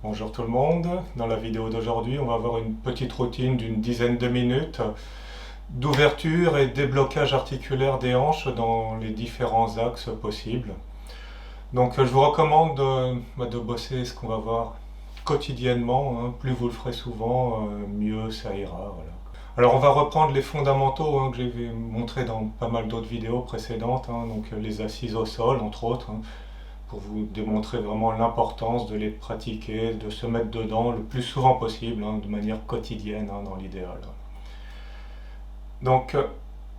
Bonjour tout le monde, dans la vidéo d'aujourd'hui on va voir une petite routine d'une dizaine de minutes d'ouverture et déblocage articulaire des hanches dans les différents axes possibles. Donc je vous recommande de bosser ce qu'on va voir quotidiennement, hein. Plus vous le ferez souvent, mieux ça ira. Voilà. Alors on va reprendre les fondamentaux que j'ai montré dans pas mal d'autres vidéos précédentes, donc les assises au sol entre autres, pour vous démontrer vraiment l'importance de les pratiquer, de se mettre dedans le plus souvent possible, de manière quotidienne dans l'idéal. Donc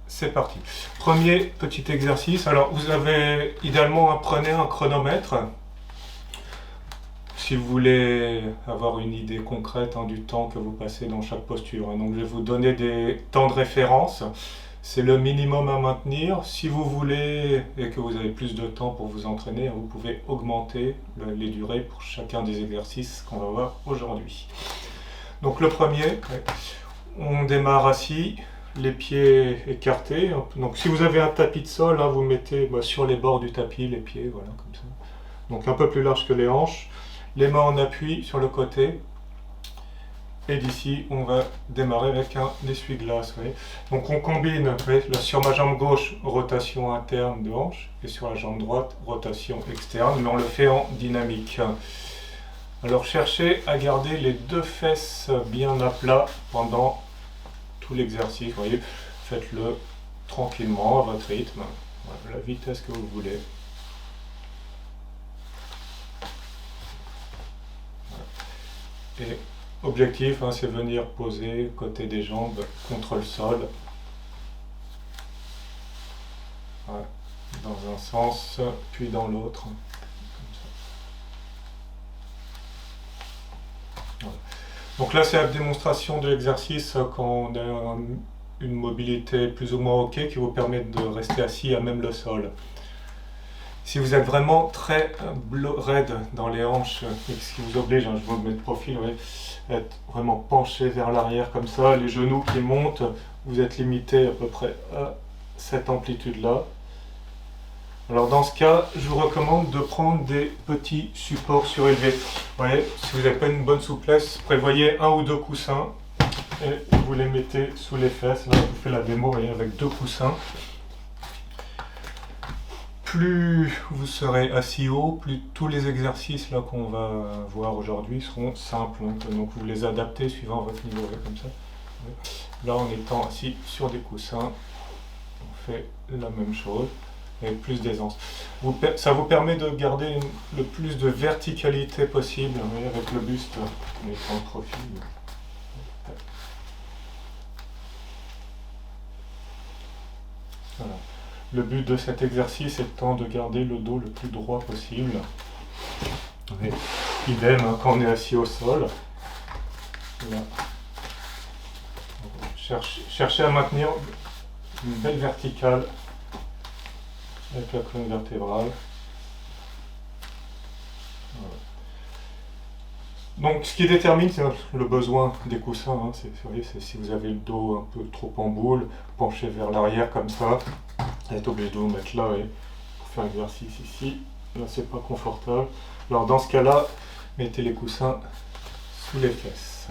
c'est parti. Premier petit exercice. Alors vous avez idéalement prenez un chronomètre si vous voulez avoir une idée concrète du temps que vous passez dans chaque posture. Donc je vais vous donner des temps de référence. C'est le minimum à maintenir. Si vous voulez et que vous avez plus de temps pour vous entraîner, vous pouvez augmenter les durées pour chacun des exercices qu'on va voir aujourd'hui. Donc le premier, on démarre assis, les pieds écartés. Donc si vous avez un tapis de sol, vous mettez sur les bords du tapis les pieds, voilà, comme ça. Donc un peu plus large que les hanches. Les mains en appui sur le côté. Et d'ici, on va démarrer avec un essuie-glace. Donc on combine, là, sur ma jambe gauche, rotation interne de hanche, et sur la jambe droite, rotation externe, mais on le fait en dynamique. Alors cherchez à garder les deux fesses bien à plat pendant tout l'exercice. Vous voyez, faites-le tranquillement, à votre rythme, à la vitesse que vous voulez. Et objectif, c'est venir poser côté des jambes contre le sol. Voilà. Dans un sens, puis dans l'autre. Voilà. Donc là, c'est la démonstration de l'exercice quand on a une mobilité plus ou moins OK qui vous permet de rester assis à même le sol. Si vous êtes vraiment très raide dans les hanches, ce qui vous oblige, je vous mets de profil, être vraiment penché vers l'arrière comme ça, les genoux qui montent, vous êtes limité à peu près à cette amplitude-là. Alors dans ce cas, je vous recommande de prendre des petits supports surélevés. Vous voyez, si vous n'avez pas une bonne souplesse, prévoyez un ou deux coussins et vous les mettez sous les fesses. Là, je vous fais la démo avec deux coussins. Plus vous serez assis haut, plus tous les exercices là qu'on va voir aujourd'hui seront simples. Donc vous les adaptez suivant votre niveau, comme ça. Là, en étant assis sur des coussins, on fait la même chose avec plus d'aisance. Ça vous permet de garder le plus de verticalité possible, avec le buste en étant en profil. Voilà. Le but de cet exercice étant de garder le dos le plus droit possible. Et idem quand on est assis au sol. Là. Cherchez à maintenir une belle verticale avec la colonne vertébrale. Voilà. Donc ce qui détermine, c'est le besoin des coussins. C'est si vous avez le dos un peu trop en boule, penchez vers l'arrière comme ça. Vous êtes obligé de vous mettre là pour faire l'exercice ici. Là, c'est pas confortable. Alors, dans ce cas-là, mettez les coussins sous les fesses.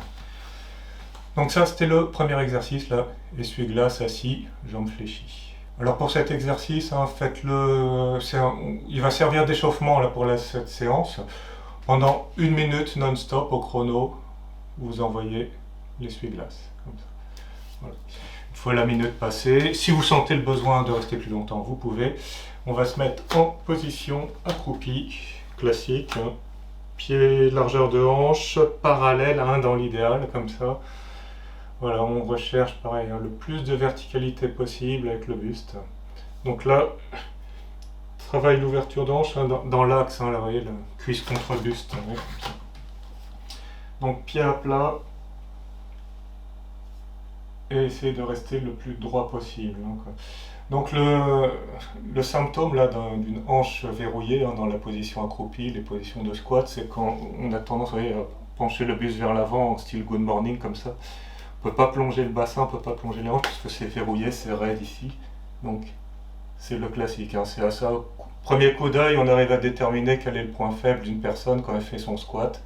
Donc, ça, c'était le premier exercice, là. Essuie-glace, assis, jambes fléchies. Alors, pour cet exercice, faites-le. Il va servir d'échauffement pour cette séance. Pendant 1 minute non-stop au chrono, vous envoyez l'essuie-glace. Comme ça. Voilà. Une fois la minute passée, si vous sentez le besoin de rester plus longtemps, vous pouvez. On va se mettre en position accroupie, classique, pied largeur de hanche, parallèle dans l'idéal, comme ça. Voilà, on recherche pareil, le plus de verticalité possible avec le buste. Donc là, travaille l'ouverture de hanche dans l'axe, là, vous voyez, la cuisse contre le buste. Donc pied à plat. Et essayer de rester le plus droit possible. Donc le symptôme d'une hanche verrouillée dans la position accroupie, les positions de squat, c'est quand on a tendance à pencher le buste vers l'avant en style good morning comme ça. On ne peut pas plonger le bassin, on ne peut pas plonger les hanches parce que c'est verrouillé, c'est raide ici. Donc c'est le classique. C'est à ça. Premier coup d'œil, on arrive à déterminer quel est le point faible d'une personne quand elle fait son squat.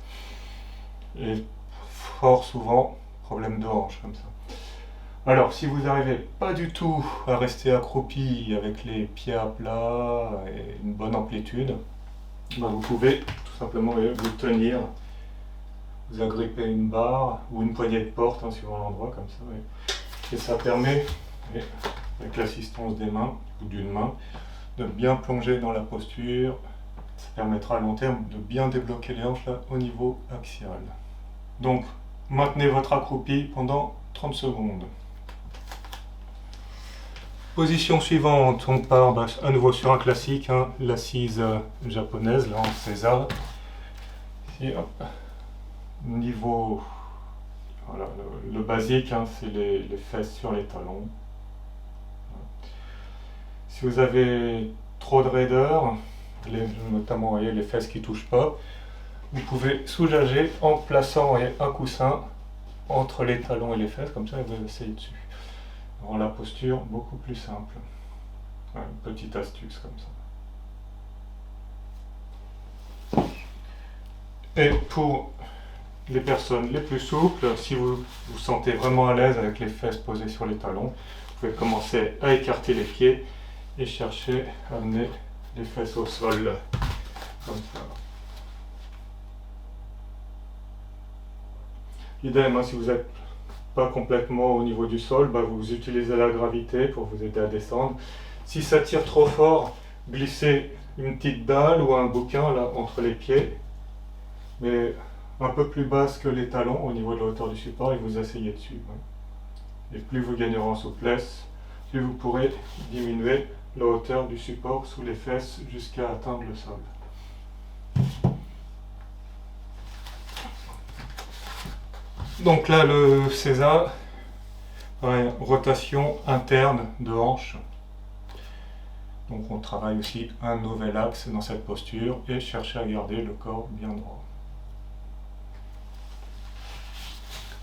Et fort souvent, problème de hanche comme ça. Alors, si vous n'arrivez pas du tout à rester accroupi avec les pieds à plat et une bonne amplitude, ben vous pouvez tout simplement vous tenir, vous agripper une barre ou une poignée de porte, hein, suivant l'endroit, comme ça. Et ça permet, avec l'assistance des mains ou d'une main, de bien plonger dans la posture. Ça permettra à long terme de bien débloquer les hanches là, au niveau axial. Donc, maintenez votre accroupi pendant 30 secondes. Position suivante, on part à nouveau sur un classique, hein, l'assise japonaise, là en Seiza. Ici, hop. Niveau, voilà, le basique, hein, c'est les fesses sur les talons. Si vous avez trop de raideur, notamment voyez, les fesses qui ne touchent pas, vous pouvez soulager en plaçant un coussin entre les talons et les fesses, comme ça vous asseyez dessus. Rend la posture beaucoup plus simple. Une petite astuce comme ça. Et pour les personnes les plus souples, si vous vous sentez vraiment à l'aise avec les fesses posées sur les talons, vous pouvez commencer à écarter les pieds et chercher à amener les fesses au sol, comme ça. Idem, hein, si vous n'êtes pas complètement au niveau du sol, vous utilisez la gravité pour vous aider à descendre. Si ça tire trop fort, glissez une petite dalle ou un bouquin là entre les pieds, mais un peu plus basse que les talons au niveau de la hauteur du support et vous asseyez dessus. Et plus vous gagnerez en souplesse, plus vous pourrez diminuer la hauteur du support sous les fesses jusqu'à atteindre le sol. Donc là, le Seiza, rotation interne de hanche. Donc on travaille aussi un nouvel axe dans cette posture et chercher à garder le corps bien droit.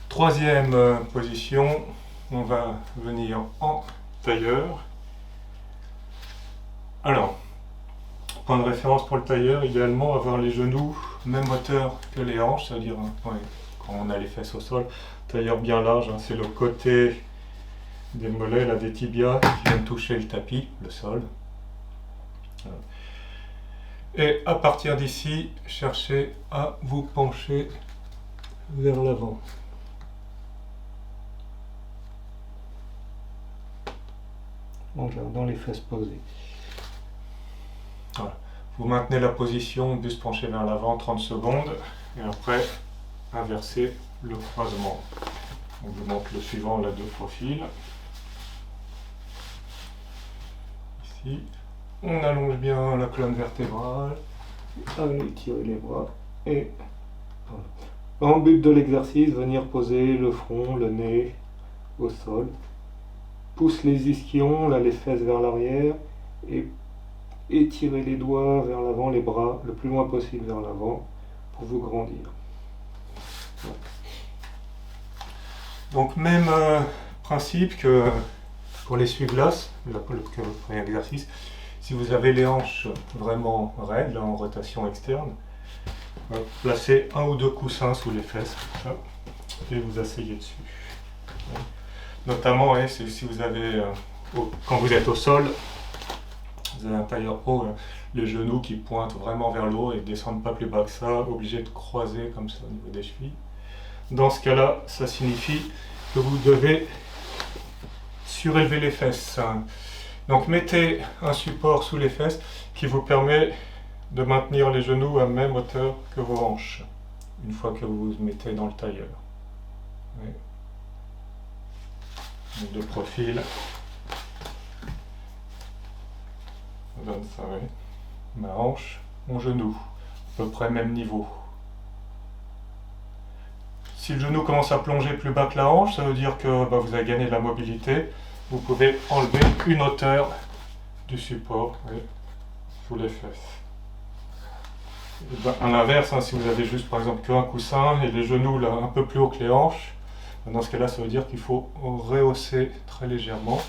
Troisième position, on va venir en tailleur. Alors, point de référence pour le tailleur, idéalement avoir les genoux même hauteur que les hanches, c'est-à-dire quand on a les fesses au sol, tailleur bien large, hein, c'est le côté des mollets, là, des tibias qui viennent toucher le tapis, le sol. Voilà. Et à partir d'ici, cherchez à vous pencher vers l'avant. En gardant les fesses posées. Voilà. Vous maintenez la position, buste penché vers l'avant 30 secondes et après inversez le croisement. On vous montre le suivant, là, de profil. Ici, on allonge bien la colonne vertébrale, allez étirer les bras et voilà. En but de l'exercice, venir poser le front, le nez au sol. Pousse les ischions, là, les fesses vers l'arrière et étirez les doigts vers l'avant, les bras le plus loin possible vers l'avant pour vous grandir. Voilà. Donc même principe que pour l'essuie-glace, le premier exercice, si vous avez les hanches vraiment raides, là, en rotation externe, placez un ou deux coussins sous les fesses comme ça, et vous asseyez dessus. Notamment, si vous avez, quand vous êtes au sol, vous avez un tailleur haut, les genoux qui pointent vraiment vers le haut et ne descendent pas plus bas que ça, obligés de croiser comme ça au niveau des chevilles. Dans ce cas-là, ça signifie que vous devez surélever les fesses. Donc mettez un support sous les fesses qui vous permet de maintenir les genoux à même hauteur que vos hanches, une fois que vous vous mettez dans le tailleur. Oui. De profil. Ça donne ça, oui. Ma hanche, mon genou, à peu près même niveau. Si le genou commence à plonger plus bas que la hanche, ça veut dire que vous avez gagné de la mobilité. Vous pouvez enlever une hauteur du support, oui, sous les fesses. À l'inverse, si vous avez juste par exemple qu'un coussin et les genoux là, un peu plus haut que les hanches, dans ce cas-là, ça veut dire qu'il faut rehausser très légèrement.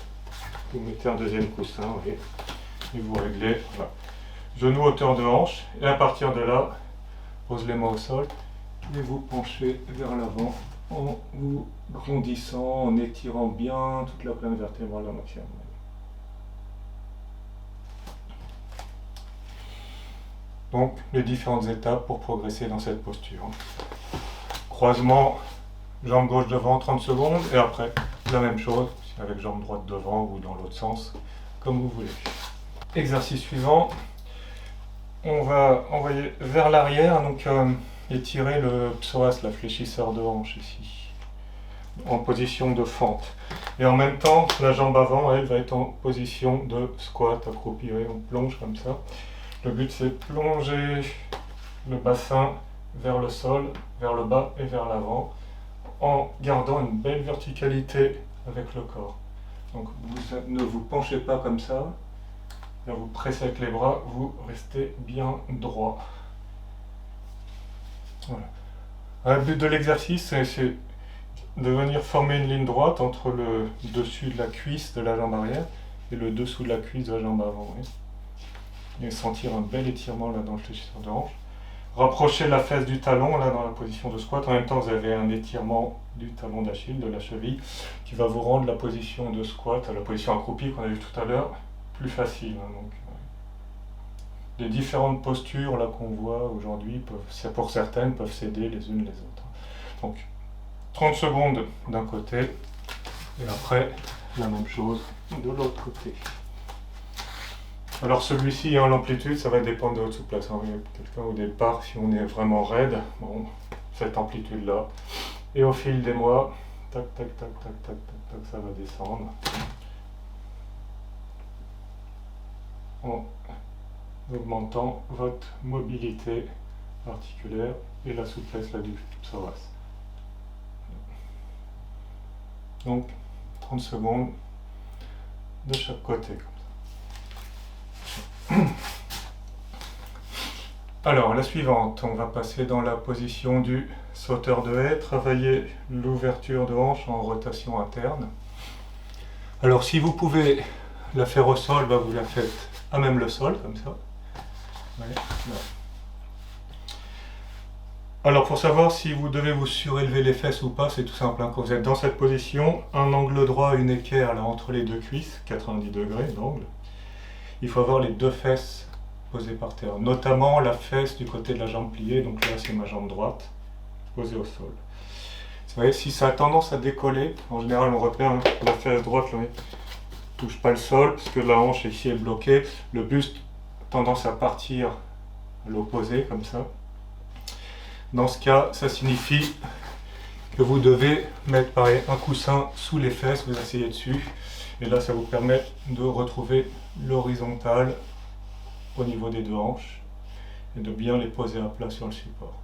Vous mettez un deuxième coussin, oui, et vous réglez. Voilà. Genou hauteur de hanche, et à partir de là, pose les mains au sol et vous penchez vers l'avant en vous grandissant, en étirant bien toute la colonne vertébrale au maximum. Donc, les différentes étapes pour progresser dans cette posture. Croisement, jambe gauche devant, 30 secondes, et après, la même chose, avec jambe droite devant ou dans l'autre sens, comme vous voulez. Exercice suivant, on va envoyer vers l'arrière, donc étirer le psoas, la fléchisseur de hanche ici, en position de fente. Et en même temps, la jambe avant, elle, va être en position de squat, accroupi, on plonge comme ça. Le but, c'est plonger le bassin vers le sol, vers le bas et vers l'avant, en gardant une belle verticalité avec le corps. Donc vous ne vous penchez pas comme ça, là, vous pressez avec les bras, vous restez bien droit. Voilà. Le but de l'exercice, c'est de venir former une ligne droite entre le dessus de la cuisse de la jambe arrière et le dessous de la cuisse de la jambe avant. Oui. Et sentir un bel étirement là dans le fléchisseur de hanche. Rapprochez la fesse du talon là dans la position de squat. En même temps, vous avez un étirement du talon d'Achille, de la cheville, qui va vous rendre la position de squat, la position accroupie qu'on a vu tout à l'heure, plus facile. Donc, les différentes postures là qu'on voit aujourd'hui, pour certaines, peuvent s'aider les unes les autres. Donc, 30 secondes d'un côté, et après, la même chose de l'autre côté. Alors celui-ci, l'amplitude, ça va dépendre de votre souplesse. Quelqu'un au départ, si on est vraiment raide, bon, cette amplitude-là. Et au fil des mois, tac, tac, tac, tac, tac, tac, tac, ça va descendre. En augmentant votre mobilité articulaire et la souplesse là, du psoas. Donc, 30 secondes de chaque côté. Alors, la suivante, on va passer dans la position du sauteur de haie, travailler l'ouverture de hanche en rotation interne. Alors, si vous pouvez la faire au sol, vous la faites à même le sol, comme ça. Ouais, là. Alors, pour savoir si vous devez vous surélever les fesses ou pas, c'est tout simple. Quand vous êtes dans cette position, un angle droit, une équerre là, entre les deux cuisses, 90 degrés d'angle. Il faut avoir les deux fesses posées par terre, notamment la fesse du côté de la jambe pliée, donc là c'est ma jambe droite, posée au sol. Vous voyez, si ça a tendance à décoller, en général on repère la fesse droite, ne touche pas le sol, parce que la hanche ici est bloquée, le buste a tendance à partir à l'opposé, comme ça. Dans ce cas, ça signifie que vous devez mettre pareil, un coussin sous les fesses, vous asseyez dessus, et là ça vous permet de retrouver l'horizontale au niveau des deux hanches et de bien les poser à plat sur le support.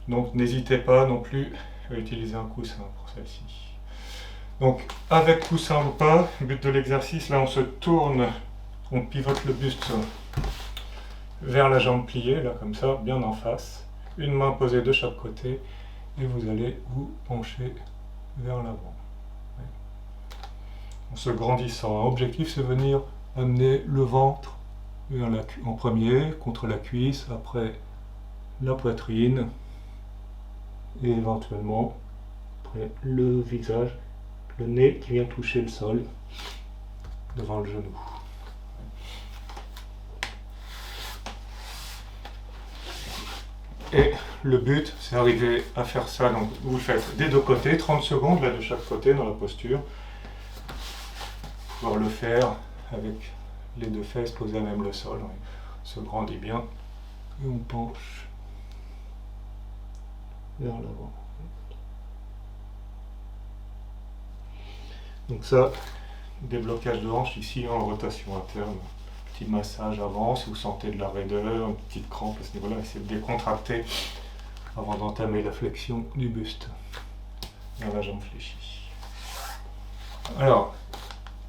Donc n'hésitez pas non plus à utiliser un coussin pour celle-ci. Donc avec coussin ou pas, le but de l'exercice, là on se tourne, on pivote le buste vers la jambe pliée, là comme ça, bien en face, une main posée de chaque côté et vous allez vous pencher vers l'avant. En se grandissant. L'objectif, c'est venir amener le ventre en premier, contre la cuisse, après la poitrine, et éventuellement, après le visage, le nez qui vient toucher le sol, devant le genou. Et le but, c'est d'arriver à faire ça. Donc, vous le faites des deux côtés, 30 secondes, là de chaque côté dans la posture. Pouvoir le faire avec les deux fesses posées à même le sol. On se grandit bien et on penche vers l'avant. Donc ça, déblocage de hanche ici en rotation interne. Petit massage avant, si vous sentez de la raideur, une petite crampe à ce niveau-là, essayez de décontracter avant d'entamer la flexion du buste vers la jambe fléchie. Alors,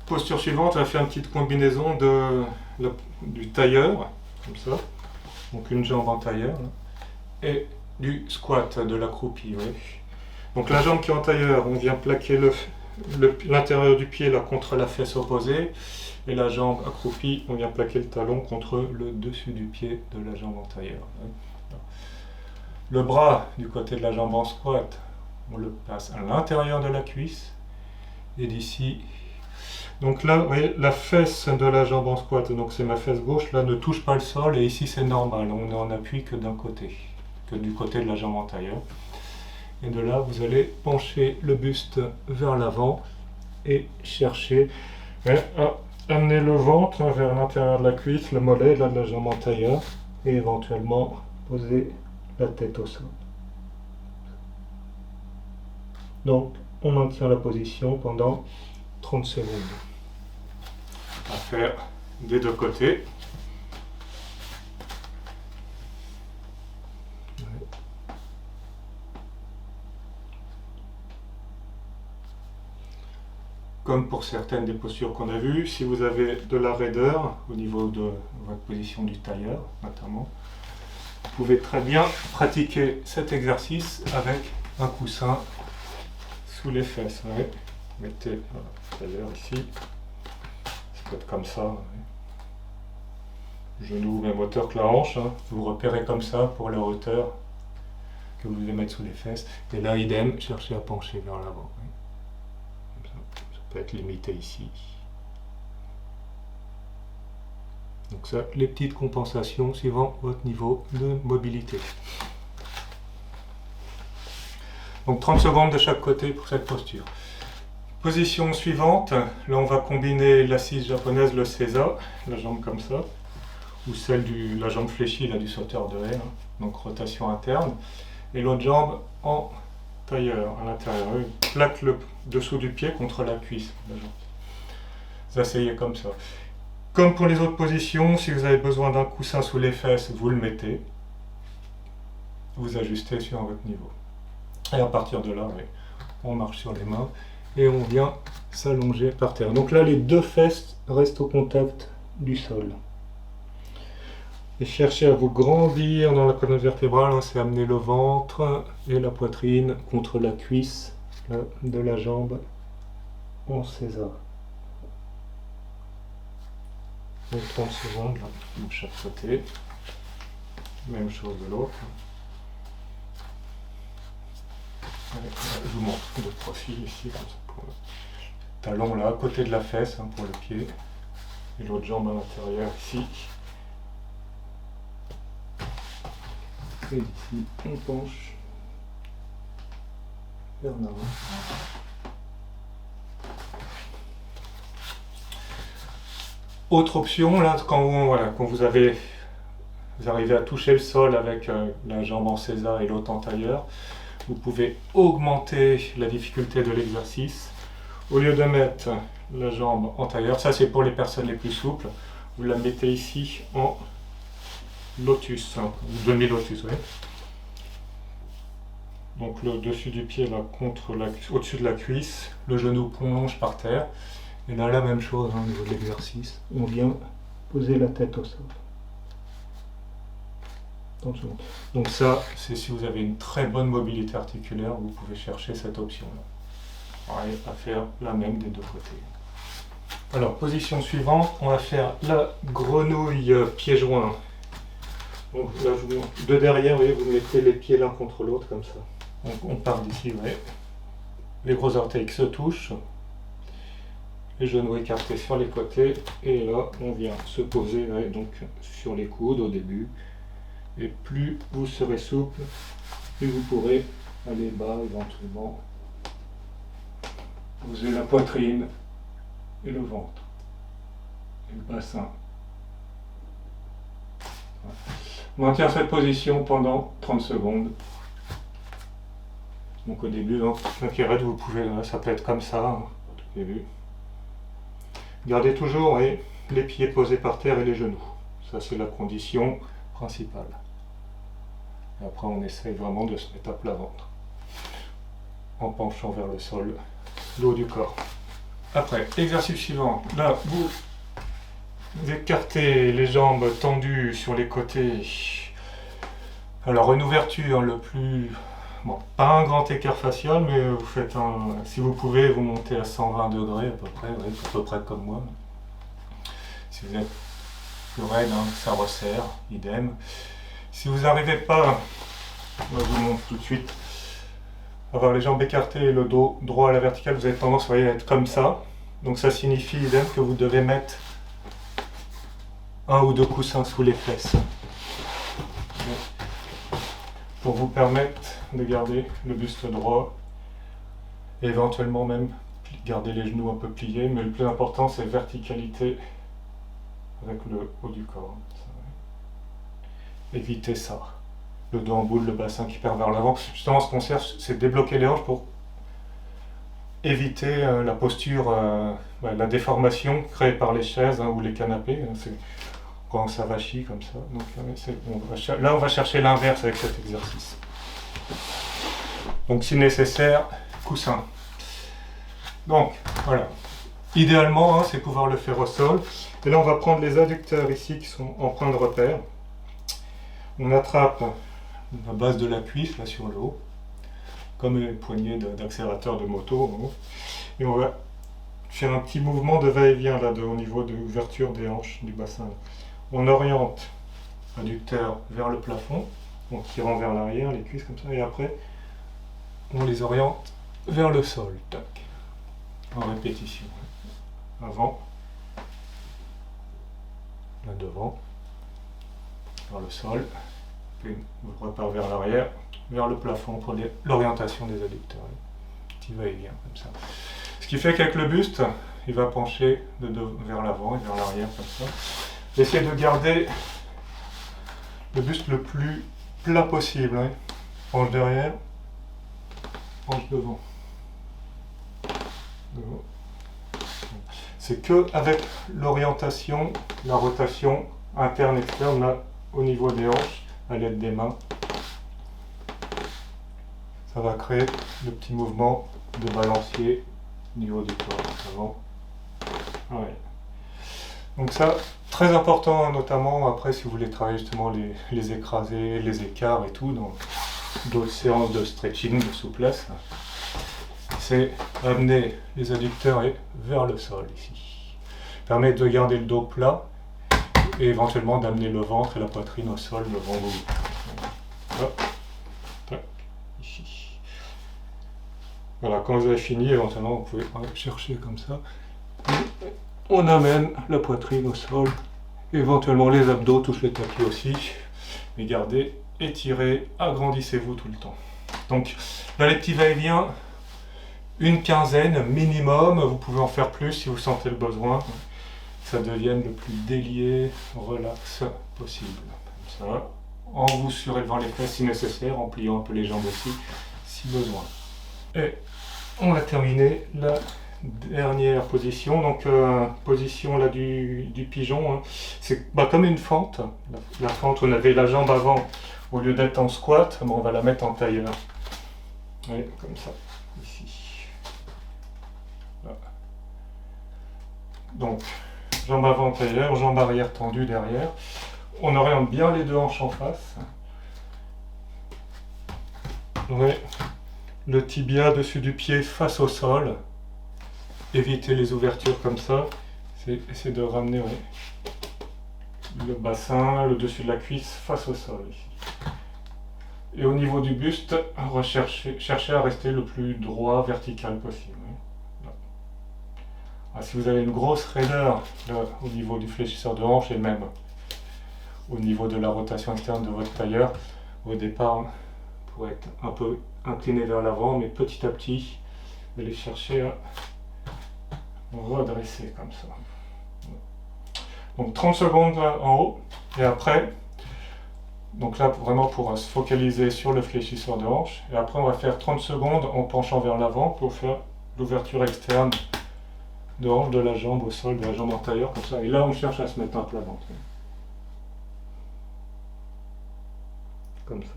posture suivante, on va faire une petite combinaison du tailleur, comme ça, donc une jambe en tailleur, là, et du squat, de l'accroupi. Oui. Donc la jambe qui est en tailleur, on vient plaquer l'intérieur du pied là, contre la fesse opposée, et la jambe accroupie, on vient plaquer le talon contre le dessus du pied de la jambe en tailleur. Le bras du côté de la jambe en squat, on le passe à l'intérieur de la cuisse et d'ici. Donc là, vous voyez, la fesse de la jambe en squat, donc c'est ma fesse gauche, là ne touche pas le sol et ici c'est normal, on est en appui que d'un côté, que du côté de la jambe antérieure. Et de là, vous allez pencher le buste vers l'avant et chercher à amener le ventre vers l'intérieur de la cuisse, le mollet là de la jambe antérieure et éventuellement poser la tête au sol. Donc, on maintient la position pendant 30 secondes. À faire des deux côtés. Comme pour certaines des postures qu'on a vues, si vous avez de la raideur au niveau de votre position du tailleur, notamment, vous pouvez très bien pratiquer cet exercice avec un coussin sous les fesses. Ouais. Mettez le tailleur ici, ça peut être comme ça. Ouais. Genou même hauteur que la hanche, hein. Vous repérez comme ça pour la hauteur que vous voulez mettre sous les fesses. Et là, idem, cherchez à pencher vers l'avant. Ouais. Peut être limité ici. Donc ça, les petites compensations suivant votre niveau de mobilité. Donc 30 secondes de chaque côté pour cette posture. Position suivante, là on va combiner l'assise japonaise, le seiza, la jambe comme ça, ou celle de la jambe fléchie là, du sauteur de haie, hein, donc rotation interne, et l'autre jambe en tailleur à l'intérieur. Plaque le dessous du pied contre la cuisse. Vous asseyez comme ça. Comme pour les autres positions, si vous avez besoin d'un coussin sous les fesses, vous le mettez. Vous ajustez sur votre niveau. Et à partir de là, on marche sur les mains et on vient s'allonger par terre. Donc là, les deux fesses restent au contact du sol. Et cherchez à vous grandir dans la colonne vertébrale, hein, c'est amener le ventre et la poitrine contre la cuisse là, de la jambe en César. Donc 30 secondes là, de chaque côté. Même chose de l'autre. Je vous montre de profil ici, comme ça, pour le talon là, à côté de la fesse, hein, pour le pied. Et l'autre jambe à l'intérieur ici. Et ici, on penche vers l'avant. Autre option, là, quand vous arrivez à toucher le sol avec la jambe en César et l'autre en tailleur, vous pouvez augmenter la difficulté de l'exercice. Au lieu de mettre la jambe en tailleur, ça c'est pour les personnes les plus souples, vous la mettez ici en lotus, hein, demi-lotus, oui. Donc le dessus du pied là au-dessus de la cuisse, le genou plonge par terre. Et là la même chose, hein, au niveau de l'exercice, on vient poser la tête au sol. Donc ça, c'est si vous avez une très bonne mobilité articulaire, vous pouvez chercher cette option-là. Pareil, à faire la même des deux côtés. Alors, position suivante, on va faire la grenouille pied-joint. Donc là, je vous montre de derrière, vous voyez, vous mettez les pieds l'un contre l'autre, comme ça. Donc on part d'ici, vous voyez. Les gros orteils qui se touchent. Les genoux écartés sur les côtés. Et là, on vient se poser, ouais, donc, sur les coudes au début. Et plus vous serez souple, plus vous pourrez aller bas éventuellement. Poser la poitrine et le ventre. Et le bassin. Voilà. Maintient cette position pendant 30 secondes. Donc au début, hein, vous pouvez, ça peut être comme ça, hein, au début. Gardez toujours les pieds posés par terre et les genoux. Ça c'est la condition principale. Et après on essaye vraiment de se mettre à plat ventre. En penchant vers le sol, le haut du corps. Après, exercice suivant. Là, vous écartez les jambes tendues sur les côtés. Alors une ouverture le plus... Bon, pas un grand écart facial, mais vous faites un... Si vous pouvez, vous montez à 120 degrés à peu près comme moi. Si vous êtes plus raide, hein, ça resserre, idem. Si vous n'arrivez pas je vous montre tout de suite. Avoir les jambes écartées et le dos droit à la verticale, vous avez tendance, voyez, à être comme ça. Donc ça signifie idem que vous devez mettre un ou deux coussins sous les fesses pour vous permettre de garder le buste droit et éventuellement même garder les genoux un peu pliés, mais le plus important c'est verticalité avec le haut du corps. Évitez ça. Le dos en boule, le bassin qui perd vers l'avant. Justement, ce qu'on cherche, c'est débloquer les hanches pour éviter la posture, la déformation créée par les chaises ou les canapés. C'est quand ça vachit comme ça. Donc, là, on va chercher l'inverse avec cet exercice. Donc, si nécessaire, coussin. Donc, voilà. Idéalement, c'est pouvoir le faire au sol. Et là, on va prendre les adducteurs ici qui sont en point de repère. On attrape la base de la cuisse là sur le haut, comme une poignée d'accélérateur de moto en haut. Et on va faire un petit mouvement de va-et-vient là au niveau de l'ouverture des hanches du bassin. On oriente l'adducteur vers le plafond, en tirant vers l'arrière, les cuisses comme ça, et après on les oriente vers le sol. Tac. En répétition. Avant, là devant, vers le sol, puis on repart vers l'arrière, vers le plafond pour l'orientation des adducteurs. Petit va-et-vient comme ça. Ce qui fait qu'avec le buste, il va pencher vers l'avant et vers l'arrière comme ça. Essayez de garder le buste le plus plat possible. Penche derrière, penche devant. C'est que avec l'orientation, la rotation interne-externe là au niveau des hanches, à l'aide des mains, ça va créer le petit mouvement de balancier au niveau du corps. Avant. Ouais. Donc ça, très important, notamment après si vous voulez travailler justement les écrasés, les écarts et tout, dans d'autres séances de stretching, de souplesse, c'est amener les adducteurs vers le sol ici. Permet de garder le dos plat et éventuellement d'amener le ventre et la poitrine au sol devant vous. Hop. Tac. Ici. Voilà, quand vous avez fini, éventuellement vous pouvez chercher comme ça. On amène la poitrine au sol, éventuellement les abdos touchent le tapis aussi, mais gardez, étirez, agrandissez-vous tout le temps. Donc là les petits va-et-vient, une quinzaine minimum, vous pouvez en faire plus si vous sentez le besoin, que ça devienne le plus délié, relax possible. Comme ça, en vous surélevant les fesses si nécessaire, en pliant un peu les jambes aussi si besoin. Et on va terminer la dernière position, donc position là du pigeon, c'est comme une fente. La fente, on avait la jambe avant, au lieu d'être en squat, on va la mettre en tailleur. Oui, comme ça, ici. Là. Donc, jambe avant tailleur, jambe arrière tendue derrière. On oriente bien les deux hanches en face. Ouais. Le tibia dessus du pied face au sol. Éviter les ouvertures comme ça. C'est de ramener le bassin, le dessus de la cuisse face au sol. Ici. Et au niveau du buste, cherchez à rester le plus droit, vertical possible. Si vous avez une grosse raideur là, au niveau du fléchisseur de hanche et même au niveau de la rotation externe de votre tailleur, au départ, vous pourrez être un peu incliné vers l'avant, mais petit à petit, vous allez chercher à redresser comme ça. Donc 30 secondes là, en haut, et après, donc là vraiment pour se focaliser sur le fléchisseur de hanche, et après on va faire 30 secondes en penchant vers l'avant pour faire l'ouverture externe de hanche de la jambe au sol, de la jambe antérieure, comme ça. Et là, on cherche à se mettre un plat ventre. Comme ça.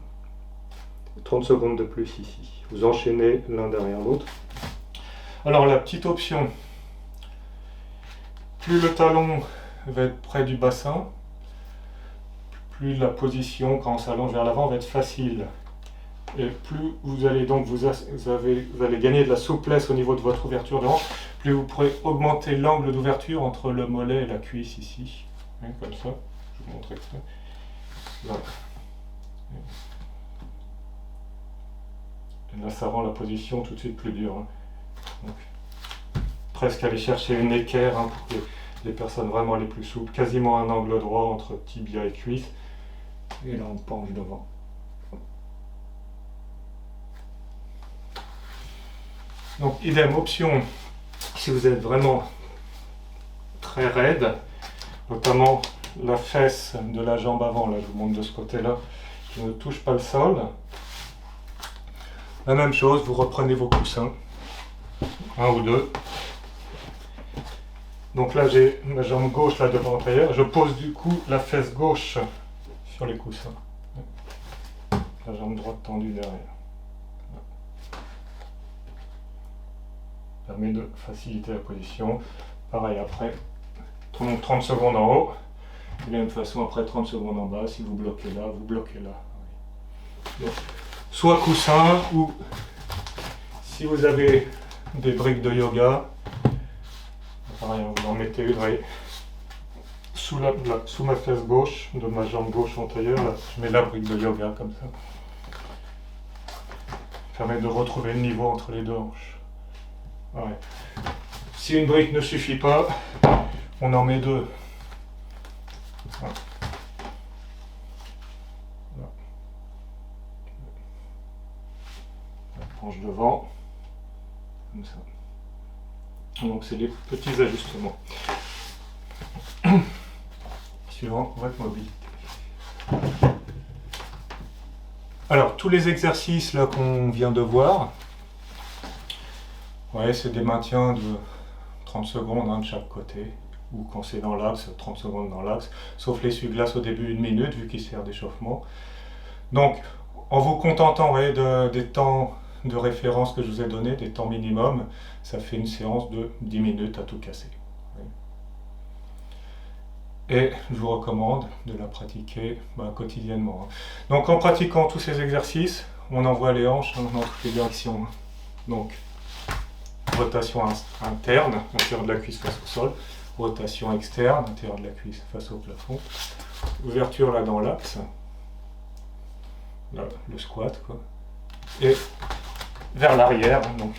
30 secondes de plus ici. Vous enchaînez l'un derrière l'autre. Alors, la petite option, plus le talon va être près du bassin, plus la position, quand on s'allonge vers l'avant, va être facile. Et plus vous allez donc vous allez gagner de la souplesse au niveau de votre ouverture de hanche, plus vous pourrez augmenter l'angle d'ouverture entre le mollet et la cuisse ici. Comme ça, je vous montre exprès. Voilà. Et là, ça rend la position tout de suite plus dure. Hein. Donc, presque aller chercher une équerre hein, pour les personnes vraiment les plus souples. Quasiment un angle droit entre tibia et cuisse. Et là, on penche devant. Donc, idem, option, si vous êtes vraiment très raide, notamment la fesse de la jambe avant, là je vous montre de ce côté-là, qui ne touche pas le sol. La même chose, vous reprenez vos coussins, un ou deux. Donc là j'ai ma jambe gauche là devant l'intérieur, je pose du coup la fesse gauche sur les coussins. La jambe droite tendue derrière. Permet de faciliter la position. Pareil après, 30 secondes en haut. Et de la même façon après 30 secondes en bas, si vous bloquez là, vous bloquez là. Donc, soit coussin ou si vous avez des briques de yoga, pareil, vous en mettez une sous ma fesse gauche, de ma jambe gauche antérieure, là, je mets la brique de yoga comme ça. Ça permet de retrouver le niveau entre les deux hanches. Ouais. Si une brique ne suffit pas, on en met deux. Voilà. Voilà. La penche devant, comme ça. Donc c'est les petits ajustements. Suivant votre mobilité. Alors tous les exercices là qu'on vient de voir, ouais, c'est des maintiens de 30 secondes hein, de chaque côté, ou quand c'est dans l'axe, 30 secondes dans l'axe, sauf l'essuie-glace au début 1 minute, vu qu'il sert d'échauffement. Donc, en vous contentant ouais, des temps de référence que je vous ai donnés, des temps minimum, ça fait une séance de 10 minutes à tout casser. Et je vous recommande de la pratiquer quotidiennement. Donc, en pratiquant tous ces exercices, on envoie les hanches dans toutes les directions. Donc, rotation interne, intérieur de la cuisse face au sol, rotation externe, intérieur de la cuisse face au plafond, ouverture là dans l'axe, là le squat quoi, et vers l'arrière, donc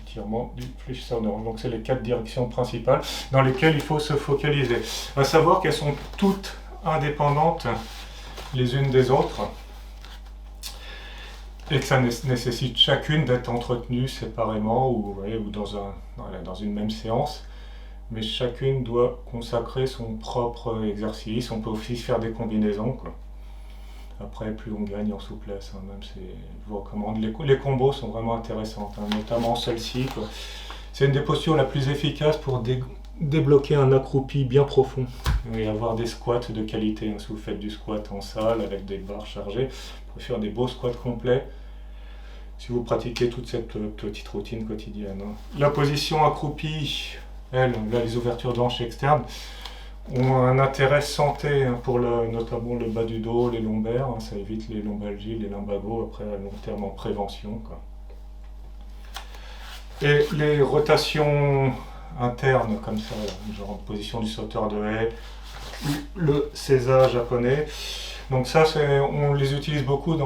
étirement du fléchisseur de hanche. Donc c'est les 4 directions principales dans lesquelles il faut se focaliser. À savoir qu'elles sont toutes indépendantes les unes des autres. Et que ça nécessite chacune d'être entretenue séparément ou dans une même séance. Mais chacune doit consacrer son propre exercice. On peut aussi faire des combinaisons, quoi. Après, plus on gagne en souplesse. Hein, même je vous recommande. Les combos sont vraiment intéressantes, hein, notamment celle-ci. C'est une des postures la plus efficace pour débloquer un accroupi bien profond et avoir des squats de qualité. Hein. Si vous faites du squat en salle avec des barres chargées, vous pouvez faire des beaux squats complets si vous pratiquez toute cette petite routine quotidienne. Hein. La position accroupie, elle, là, les ouvertures de hanches externes, ont un intérêt santé hein, pour notamment le bas du dos, les lombaires. Hein, ça évite les lombalgies, les lumbagos après à long terme en prévention. Quoi. Et les rotations internes comme ça, genre en position du sauteur de haie, le seiza japonais. Donc ça, on les utilise beaucoup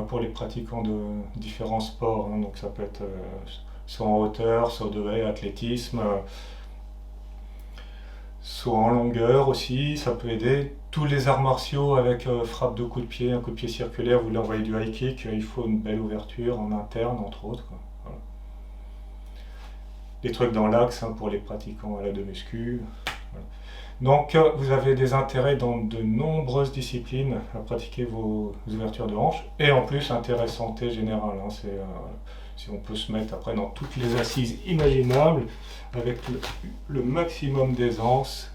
pour les pratiquants de différents sports. Hein. Donc ça peut être saut en hauteur, saut de haie, athlétisme, saut en longueur aussi, ça peut aider. Tous les arts martiaux avec frappe de coup de pied, un coup de pied circulaire, vous voulez envoyer du high kick, il faut une belle ouverture en interne entre autres. Quoi. Voilà. Des trucs dans l'axe hein, pour les pratiquants de muscu. Voilà. Donc vous avez des intérêts dans de nombreuses disciplines à pratiquer vos ouvertures de hanches et en plus intérêt santé général. Hein, si on peut se mettre après dans toutes les assises imaginables avec le maximum d'aisance,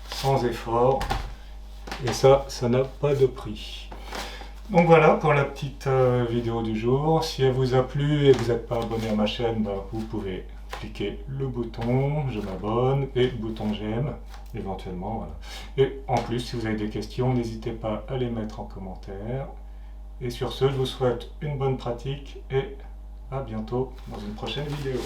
sans effort, et ça n'a pas de prix. Donc voilà pour la petite vidéo du jour. Si elle vous a plu et vous n'êtes pas abonné à ma chaîne, vous pouvez cliquer le bouton je m'abonne et le bouton j'aime éventuellement. Voilà. Et en plus, si vous avez des questions, n'hésitez pas à les mettre en commentaire. Et sur ce, je vous souhaite une bonne pratique et à bientôt dans une prochaine vidéo.